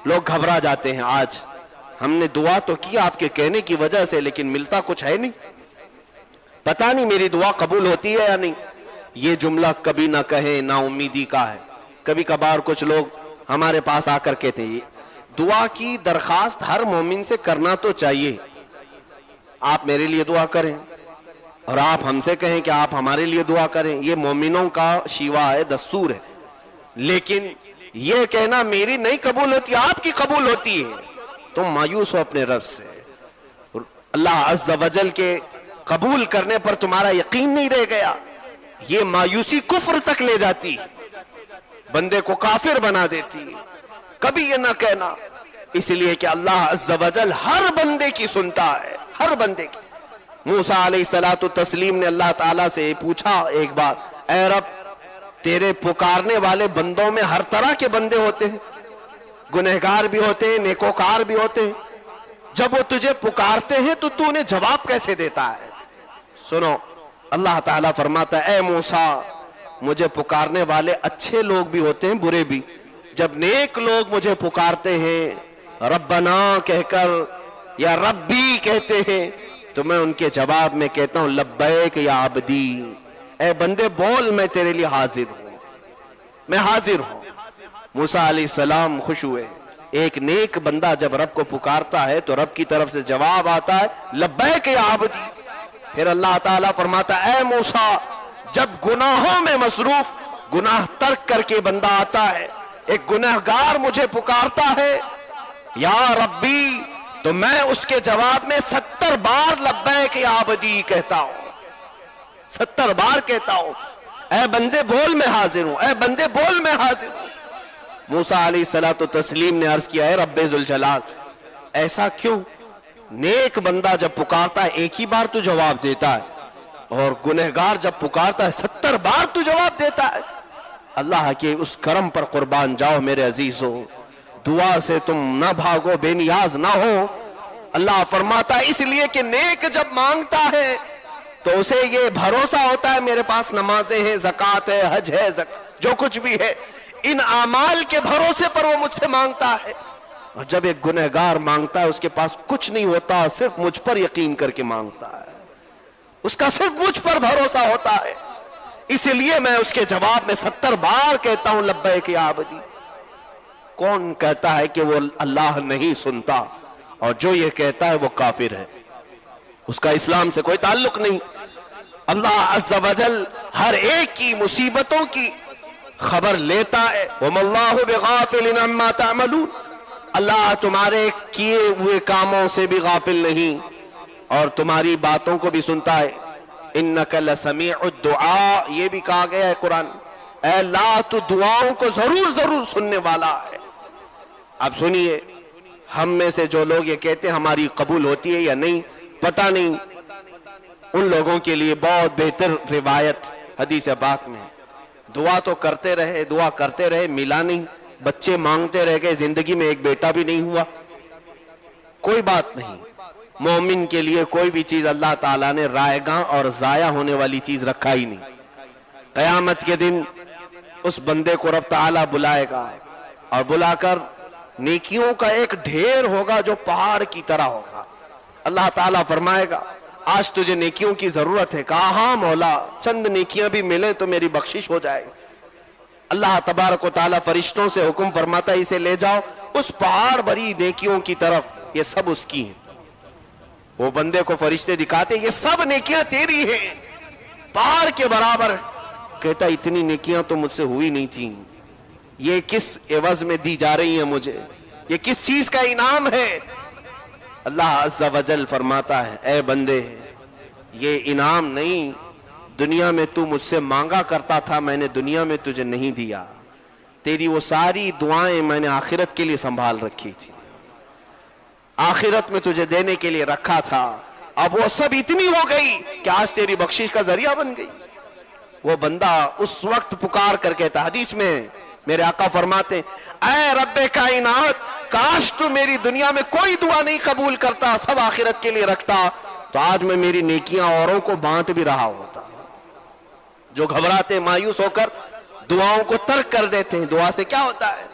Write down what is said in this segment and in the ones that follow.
لوگ گھبرا جاتے ہیں آج ہم نے دعا تو کی آپ کے کہنے کی وجہ سے لیکن ملتا کچھ ہے نہیں, پتہ نہیں میری دعا قبول ہوتی ہے یا نہیں. یہ جملہ کبھی نہ کہیں, نا امیدی کا ہے. کبھی کبھار کچھ لوگ ہمارے پاس آ کر کہتے ہیں دعا کی درخواست ہر مومن سے کرنا تو چاہیے, آپ میرے لیے دعا کریں اور آپ ہم سے کہیں کہ آپ ہمارے لیے دعا کریں, یہ مومنوں کا شیوا ہے, دستور ہے. لیکن یہ کہنا میری نہیں قبول ہوتی آپ کی قبول ہوتی ہے, تم مایوس ہو اپنے رب سے. اللہ عز و جل کے قبول کرنے پر تمہارا یقین نہیں رہ گیا, یہ مایوسی کفر تک لے جاتی, بندے کو کافر بنا دیتی. کبھی یہ نہ کہنا, اس لیے کہ اللہ عز و جل ہر بندے کی سنتا ہے, ہر بندے کی. موسیٰ علیہ السلام نے اللہ تعالیٰ سے پوچھا ایک بار, اے رب تیرے پکارنے والے بندوں میں ہر طرح کے بندے ہوتے ہیں, گنہگار بھی ہوتے ہیں, نیکوکار بھی ہوتے ہیں, جب وہ تجھے پکارتے ہیں تو تو انہیں جواب کیسے دیتا ہے؟ سنو, اللہ تعالیٰ فرماتا ہے اے موسیٰ مجھے پکارنے والے اچھے لوگ بھی ہوتے ہیں, برے بھی. جب نیک لوگ مجھے پکارتے ہیں ربنا کہہ کر یا ربی کہتے ہیں تو میں ان کے جواب میں کہتا ہوں لبیک یا عبدی, اے بندے بول میں تیرے لیے حاضر ہوں, میں حاضر ہوں. موسیٰ علیہ السلام خوش ہوئے, ایک نیک بندہ جب رب کو پکارتا ہے تو رب کی طرف سے جواب آتا ہے لبیک یا عبدی. پھر اللہ تعالیٰ فرماتا ہے اے موسیٰ جب گناہوں میں مصروف گناہ ترک کر کے بندہ آتا ہے, ایک گنہگار مجھے پکارتا ہے یا ربی, تو میں اس کے جواب میں 70 بار لبیک یا عبدی کہتا ہوں, 70 بار کہتا ہوں اے بندے بول میں حاضر ہوں, اے بندے بول میں حاضر ہوں. موسیٰ علیہ السلام نے عرض کیا ہے رب ذوالجلال ایسا کیوں؟ نیک بندہ جب پکارتا ہے ایک ہی بار تو جواب دیتا ہے, اور گنہگار جب پکارتا ہے 70 بار تو جواب دیتا ہے. اللہ کے اس کرم پر قربان جاؤ میرے عزیزو, دعا سے تم نہ بھاگو, بے نیاز نہ ہو. اللہ فرماتا ہے اس لیے کہ نیک جب مانگتا ہے تو اسے یہ بھروسہ ہوتا ہے میرے پاس نمازیں ہیں, زکوٰۃ ہے, حج ہے, جو کچھ بھی ہے, ان اعمال کے بھروسے پر وہ مجھ سے مانگتا ہے. اور جب ایک گنہگار مانگتا ہے اس کے پاس کچھ نہیں ہوتا, صرف مجھ پر یقین کر کے مانگتا ہے, اس کا صرف مجھ پر بھروسہ ہوتا ہے, اس لیے میں اس کے جواب میں 70 بار کہتا ہوں لبیک یا عبدی. کون کہتا ہے کہ وہ اللہ نہیں سنتا, اور جو یہ کہتا ہے وہ کافر ہے, اس کا اسلام سے کوئی تعلق نہیں. اللہ عز و جل ہر ایک کی مصیبتوں کی خبر لیتا ہے. وَمَا اللَّهُ بِغَافِلٍ عَمَّا تَعْمَلُونَ, اللہ تمہارے کیے ہوئے کاموں سے بھی غافل نہیں اور تمہاری باتوں کو بھی سنتا ہے. اِنَّكَ لَسَمِيعُ الدُّعَاء, یہ بھی کہا گیا ہے قرآن, اے اللہ تو دعاؤں کو ضرور ضرور سننے والا ہے. اب سنیے, ہم میں سے جو لوگ یہ کہتے ہیں ہماری قبول ہوتی ہے یا نہیں پتہ نہیں, ان لوگوں کے لیے بہت بہتر روایت حدیث پاک میں ہے. دعا تو کرتے رہے, دعا کرتے رہے, ملا نہیں, بچے مانگتے رہ گئے, زندگی میں ایک بیٹا بھی نہیں ہوا, کوئی بات نہیں. مومن کے لیے کوئی بھی چیز اللہ تعالیٰ نے رائے گاں اور ضائع ہونے والی چیز رکھا ہی نہیں. قیامت کے دن اس بندے کو رب تعالیٰ بلائے گا اور بلا کر نیکیوں کا ایک ڈھیر ہوگا جو پہاڑ کی طرح ہوگا. اللہ تعالیٰ فرمائے گا آج تجھے نیکیوں کی ضرورت ہے؟ کہا ہاں مولا, چند نیکیاں بھی ملیں تو میری بخشش ہو جائے. اللہ تبارک و تعالیٰ فرشتوں سے حکم فرماتا ہے اسے لے جاؤ اس پہاڑ بھری نیکیوں کی طرف, یہ سب اس کی ہیں. وہ بندے کو فرشتے دکھاتے یہ سب نیکیاں تیری ہیں, پہاڑ کے برابر. کہتا اتنی نیکیاں تو مجھ سے ہوئی نہیں تھیں, یہ کس عوض میں دی جا رہی ہیں مجھے, یہ کس چیز کا انعام ہے؟ اللہ عز و جل فرماتا ہے اے بندے یہ انعام نہیں, دنیا میں تو مجھ سے مانگا کرتا تھا, میں نے دنیا میں تجھے نہیں دیا, تیری وہ ساری دعائیں میں نے آخرت کے لیے سنبھال رکھی تھی, آخرت میں تجھے دینے کے لیے رکھا تھا, اب وہ سب اتنی ہو گئی کہ آج تیری بخشش کا ذریعہ بن گئی. وہ بندہ اس وقت پکار کر کہتا, حدیث میں میرے آقا فرماتے اے رب کائنات کاش تو میری دنیا میں کوئی دعا نہیں قبول کرتا, سب آخرت کے لیے رکھتا, تو آج میں میری نیکیاں اوروں کو بانٹ بھی رہا ہوتا. جو گھبراتے مایوس ہو کر دعاؤں کو ترک کر دیتے ہیں, دعا سے کیا ہوتا ہے؟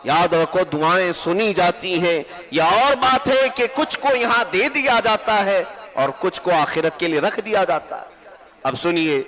یاد رکھو دعائیں سنی جاتی ہیں. یا اور بات ہے کہ کچھ کو یہاں دے دیا جاتا ہے اور کچھ کو آخرت کے لیے رکھ دیا جاتا ہے. اب سنیے,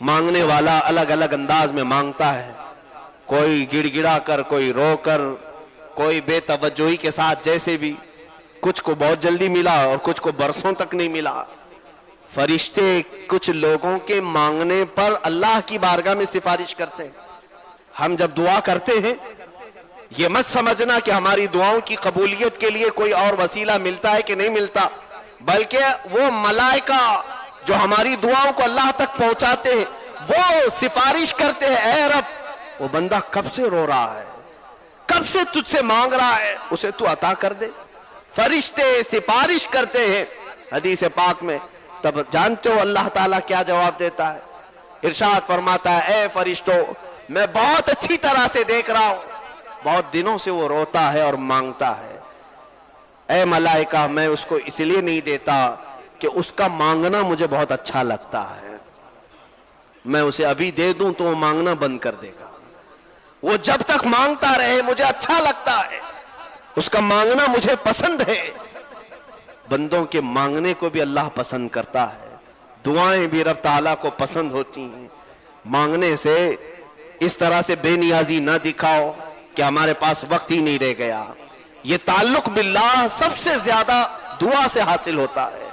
مانگنے والا الگ الگ انداز میں مانگتا ہے. کوئی گڑ گڑا کر, کوئی رو کر, کوئی بے توجہی کے ساتھ, جیسے بھی. کچھ کو بہت جلدی ملا اور کچھ کو برسوں تک نہیں ملا. فرشتے کچھ لوگوں کے مانگنے پر اللہ کی بارگاہ میں سفارش کرتے ہیں. ہم جب دعا کرتے ہیں یہ مت سمجھنا کہ ہماری دعاؤں کی قبولیت کے لیے کوئی اور وسیلہ ملتا ہے کہ نہیں ملتا, بلکہ وہ ملائکہ جو ہماری دعاؤں کو اللہ تک پہنچاتے ہیں وہ سفارش کرتے ہیں, اے رب وہ بندہ کب سے رو رہا ہے, کب سے تجھ سے مانگ رہا ہے, اسے تو عطا کر دے. فرشتے سفارش کرتے ہیں حدیث پاک میں. تب جانتے ہو اللہ تعالیٰ کیا جواب دیتا ہے؟ ارشاد فرماتا ہے, اے فرشتوں میں بہت اچھی طرح سے دیکھ رہا ہوں, بہت دنوں سے وہ روتا ہے اور مانگتا ہے. اے ملائکہ میں اس کو اس لیے نہیں دیتا کہ اس کا مانگنا مجھے بہت اچھا لگتا ہے. میں اسے ابھی دے دوں تو وہ مانگنا بند کر دے گا. وہ جب تک مانگتا رہے مجھے اچھا لگتا ہے, اس کا مانگنا مجھے پسند ہے. بندوں کے مانگنے کو بھی اللہ پسند کرتا ہے, دعائیں بھی رب تعالیٰ کو پسند ہوتی ہیں. مانگنے سے اس طرح سے بے نیازی نہ دکھاؤ کہ ہمارے پاس وقت ہی نہیں رہ گیا. یہ تعلق باللہ سب سے زیادہ دعا سے حاصل ہوتا ہے.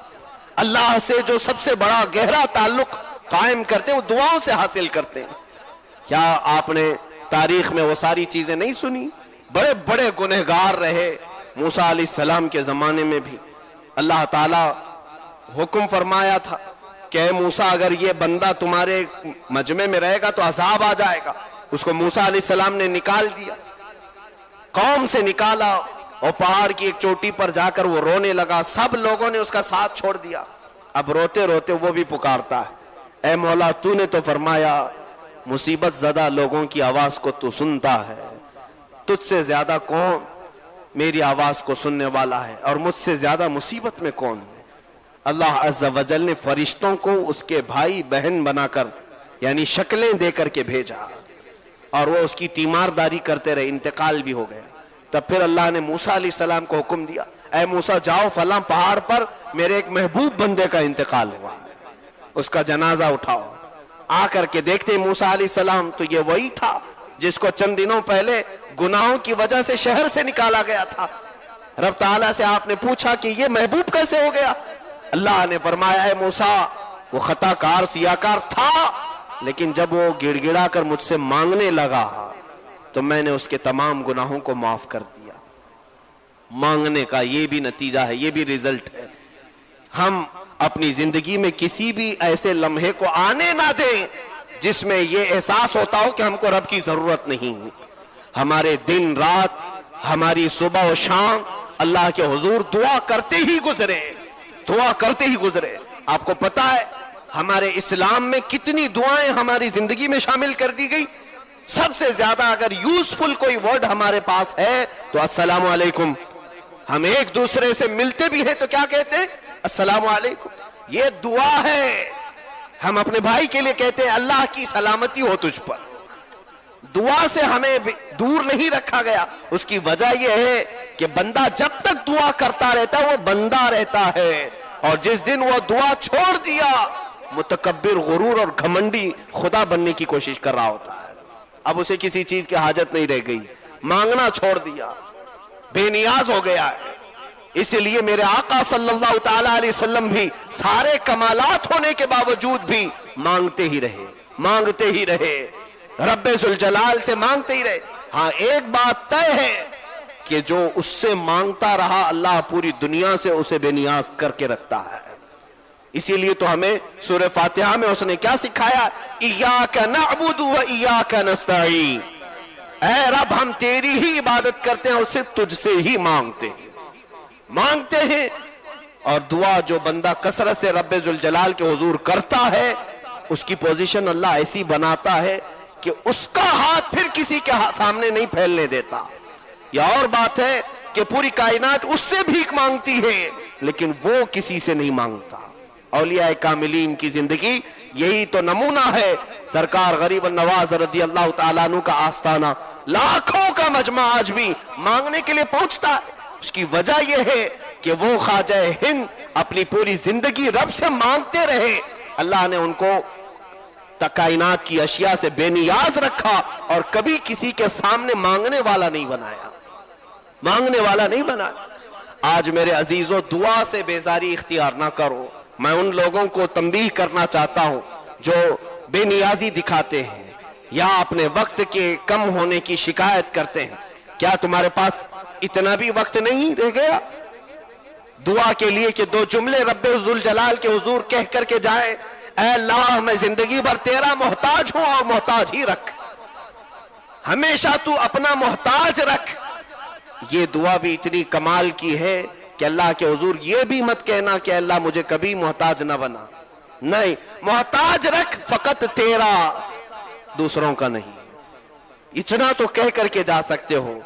اللہ سے جو سب سے بڑا گہرا تعلق قائم کرتے ہیں وہ دعاؤں سے حاصل کرتے ہیں. کیا آپ نے تاریخ میں وہ ساری چیزیں نہیں سنی؟ بڑے بڑے گنہگار رہے. موسیٰ علیہ السلام کے زمانے میں بھی اللہ تعالیٰ حکم فرمایا تھا کہ اے موسیٰ اگر یہ بندہ تمہارے مجمع میں رہے گا تو عذاب آ جائے گا. اس کو موسیٰ علیہ السلام نے نکال دیا, قوم سے نکالا, اور پہاڑ کی ایک چوٹی پر جا کر وہ رونے لگا. سب لوگوں نے اس کا ساتھ چھوڑ دیا. اب روتے روتے وہ بھی پکارتا ہے, اے مولا تو نے تو فرمایا مصیبت زدہ لوگوں کی آواز کو تو سنتا ہے, تجھ سے زیادہ کون میری آواز کو سننے والا ہے, اور مجھ سے زیادہ مصیبت میں کون ہے. اللہ عز و جل نے فرشتوں کو اس کے بھائی بہن بنا کر یعنی شکلیں دے کر کے بھیجا, اور وہ اس کی تیمارداری کرتے رہے. انتقال بھی ہو گئے. تب پھر اللہ نے موسیٰ علیہ السلام کو حکم دیا, اے موسیٰ جاؤ فلاں پہاڑ پر میرے ایک محبوب بندے کا انتقال ہوا, اس کا جنازہ اٹھاؤ. آ کر کے دیکھتے موسیٰ علیہ السلام تو یہ وہی تھا جس کو چند دنوں پہلے گناہوں کی وجہ سے شہر سے نکالا گیا تھا. رب تعالیٰ سے آپ نے پوچھا کہ یہ محبوب کیسے ہو گیا؟ اللہ نے فرمایا, اے موسیٰ وہ خطا کار سیاکار تھا, لیکن جب وہ گڑ گڑا کر مجھ سے مانگنے لگا تو میں نے اس کے تمام گناہوں کو معاف کر دیا. مانگنے کا یہ بھی نتیجہ ہے, یہ بھی رزلٹ ہے. ہم اپنی زندگی میں کسی بھی ایسے لمحے کو آنے نہ دیں جس میں یہ احساس ہوتا ہو کہ ہم کو رب کی ضرورت نہیں. ہمارے دن رات, ہماری صبح و شام اللہ کے حضور دعا کرتے ہی گزرے, دعا کرتے ہی گزرے. آپ کو پتا ہے ہمارے اسلام میں کتنی دعائیں ہماری زندگی میں شامل کر دی گئی. سب سے زیادہ اگر یوزفل کوئی ورڈ ہمارے پاس ہے تو السلام علیکم. ہم ایک دوسرے سے ملتے بھی ہیں تو کیا کہتے ہیں؟ السلام علیکم. یہ دعا ہے. ہم اپنے بھائی کے لیے کہتے ہیں اللہ کی سلامتی ہو تجھ پر. دعا سے ہمیں دور نہیں رکھا گیا. اس کی وجہ یہ ہے کہ بندہ جب تک دعا کرتا رہتا ہے وہ بندہ رہتا ہے, اور جس دن وہ دعا چھوڑ دیا متکبر, غرور اور گھمنڈی خدا بننے کی کوشش کر رہا ہوتا ہے. اب اسے کسی چیز کی حاجت نہیں رہ گئی, مانگنا چھوڑ دیا, بے نیاز ہو گیا ہے. اس لیے میرے آقا صلی اللہ تعالی علیہ وسلم بھی سارے کمالات ہونے کے باوجود بھی مانگتے ہی رہے, مانگتے ہی رہے, رب ذوالجلال سے مانگتے ہی رہے. ہاں ایک بات طے ہے کہ جو اس سے مانگتا رہا اللہ پوری دنیا سے اسے بے نیاز کر کے رکھتا ہے. اسی لیے تو ہمیں سورہ فاتحہ میں اس نے کیا سکھایا؟ ایاک نعبد و ایاک نستعین. اے رب ہم تیری ہی عبادت کرتے ہیں اور صرف تجھ سے ہی مانگتے ہیں, مانگتے ہیں. اور دعا جو بندہ کثرت سے رب ذوالجلال کے حضور کرتا ہے اس کی پوزیشن اللہ ایسی بناتا ہے کہ اس کا ہاتھ پھر کسی کے سامنے نہیں پھیلنے دیتا. یا اور بات ہے کہ پوری کائنات اس سے بھیک مانگتی ہے لیکن وہ کسی سے نہیں مانگتا. اولیاء کاملین کی زندگی یہی تو نمونہ ہے سرکار غریب النواز رضی اللہ تعالیٰ عنہ کا آستانہ لاکھوں کا مجمع آج بھی مانگنے کے لیے پہنچتا ہے. اس کی وجہ یہ ہے کہ وہ خواجہ ہند اپنی پوری زندگی رب سے مانگتے رہے. اللہ نے ان کو کائنات کی اشیاء سے بے نیاز رکھا اور کبھی کسی کے سامنے مانگنے والا نہیں بنایا، مانگنے والا نہیں بنایا. آج میرے عزیزوں دعا سے بیزاری اختیار نہ کرو. میں ان لوگوں کو تنبیہ کرنا چاہتا ہوں جو بے نیازی دکھاتے ہیں یا اپنے وقت کے کم ہونے کی شکایت کرتے ہیں. کیا تمہارے پاس اتنا بھی وقت نہیں رہ گیا دعا کے لیے کہ دو جملے رب ذوالجلال کے حضور کہہ کر کے جائے، اے اللہ میں زندگی بھر تیرا محتاج ہوں اور محتاج ہی رکھ، ہمیشہ تو اپنا محتاج رکھ. یہ دعا بھی اتنی کمال کی ہے کہ اللہ کے حضور یہ بھی مت کہنا کہ اللہ مجھے کبھی محتاج نہ بنا، نہیں، محتاج رکھ فقط تیرا، دوسروں کا نہیں. اتنا تو کہہ کر کے جا سکتے ہو.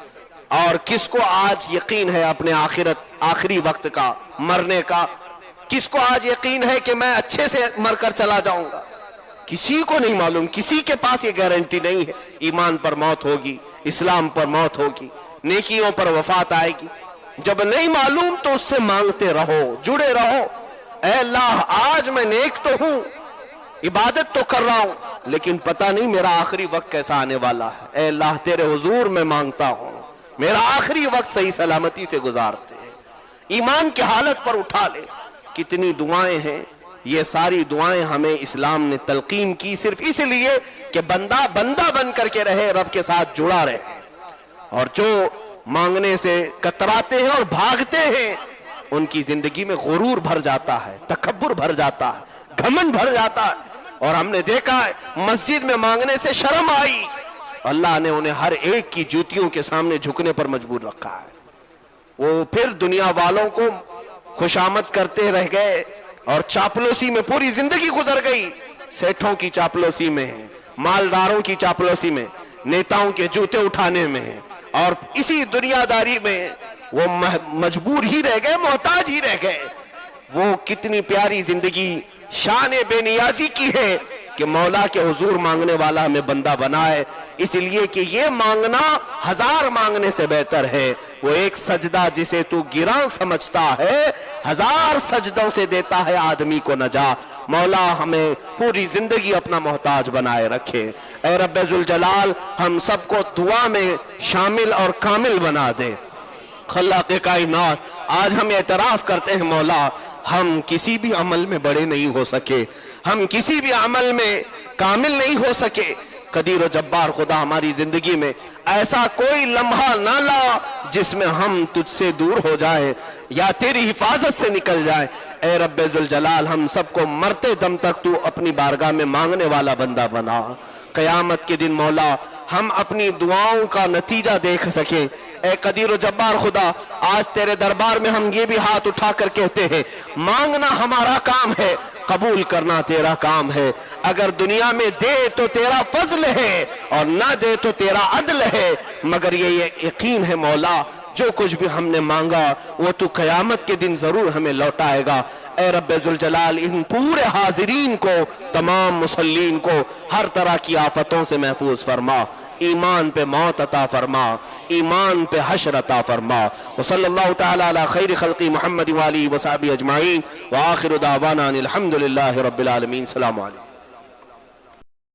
اور کس کو آج یقین ہے اپنے آخری وقت کا، مرنے کا؟ کس کو آج یقین ہے کہ میں اچھے سے مر کر چلا جاؤں گا؟ کسی کو نہیں معلوم، کسی کے پاس یہ گارنٹی نہیں ہے. ایمان پر موت ہوگی، اسلام پر موت ہوگی، نیکیوں پر وفات آئے گی. جب نہیں معلوم تو اس سے مانگتے رہو، جڑے رہو. اے اللہ آج میں نیک تو ہوں، عبادت تو کر رہا ہوں، لیکن پتہ نہیں میرا آخری وقت کیسا آنے والا ہے. اے اللہ تیرے حضور میں مانگتا ہوں میرا آخری وقت صحیح سلامتی سے گزارتے ہیں. ایمان کی حالت پر اٹھا لے. کتنی دعائیں ہیں، یہ ساری دعائیں ہمیں اسلام نے تلقین کی صرف اس لیے کہ بندہ بن کر کے رہے، رب کے ساتھ جڑا رہے. اور جو مانگنے سے کتراتے ہیں اور بھاگتے ہیں ان کی زندگی میں غرور بھر جاتا ہے، تکبر بھر جاتا ہے، گھمنڈ بھر جاتا ہے. اور ہم نے دیکھا ہے مسجد میں مانگنے سے شرم آئی، اللہ نے انہیں ہر ایک کی جوتیوں کے سامنے جھکنے پر مجبور رکھا ہے. وہ پھر دنیا والوں کو خوشامد کرتے رہ گئے اور چاپلوسی میں پوری زندگی گزر گئی. سیٹھوں کی چاپلوسی میں، مالداروں کی چاپلوسی میں، نیتاؤں کے جوتے اٹھانے میں، اور اسی دنیا داری میں وہ مجبور ہی رہ گئے، محتاج ہی رہ گئے. وہ کتنی پیاری زندگی شان بے نیازی کی ہے کہ مولا کے حضور مانگنے والا ہمیں بندہ بنائے. اس لیے کہ یہ مانگنا ہزار مانگنے سے بہتر ہے. وہ ایک سجدہ جسے تو گراں سمجھتا ہے، ہزار سجدوں سے دیتا ہے آدمی کو نجات. مولا ہمیں پوری زندگی اپنا محتاج بنائے رکھے. اے رب ذوالجلال ہم سب کو دعا میں شامل اور کامل بنا دے. خلاق کائنات آج ہم اعتراف کرتے ہیں مولا ہم کسی بھی عمل میں بڑے نہیں ہو سکے، ہم کسی بھی عمل میں کامل نہیں ہو سکے. قدیر و جبار خدا ہماری زندگی میں ایسا کوئی لمحہ نہ لا جس میں ہم تجھ سے دور ہو جائے یا تیری حفاظت سے نکل جائے. اے رب ذوالجلال ہم سب کو مرتے دم تک تو اپنی بارگاہ میں مانگنے والا بندہ بنا. قیامت کے دن مولا ہم اپنی دعاؤں کا نتیجہ دیکھ سکیں. اے قدیر و جبار خدا آج تیرے دربار میں ہم یہ بھی ہاتھ اٹھا کر کہتے ہیں مانگنا ہمارا کام ہے، قبول کرنا تیرا کام ہے. اگر دنیا میں دے تو تیرا فضل ہے اور نہ دے تو تیرا عدل ہے، مگر یہ یقین ہے مولا جو کچھ بھی ہم نے مانگا وہ تو قیامت کے دن ضرور ہمیں لوٹائے گا. اے رب ذوالجلال ان پورے حاضرین کو، تمام مسلین کو ہر طرح کی آفتوں سے محفوظ فرما. ایمان پہ موت عطا فرما، ایمان پہ حشر عطا فرما. وصلی اللہ تعالی علی خیر خلقی محمد وآلہ وصحبہ اجمعین وآخر دعوانا الحمدللہ رب العالمین. السلام علیکم.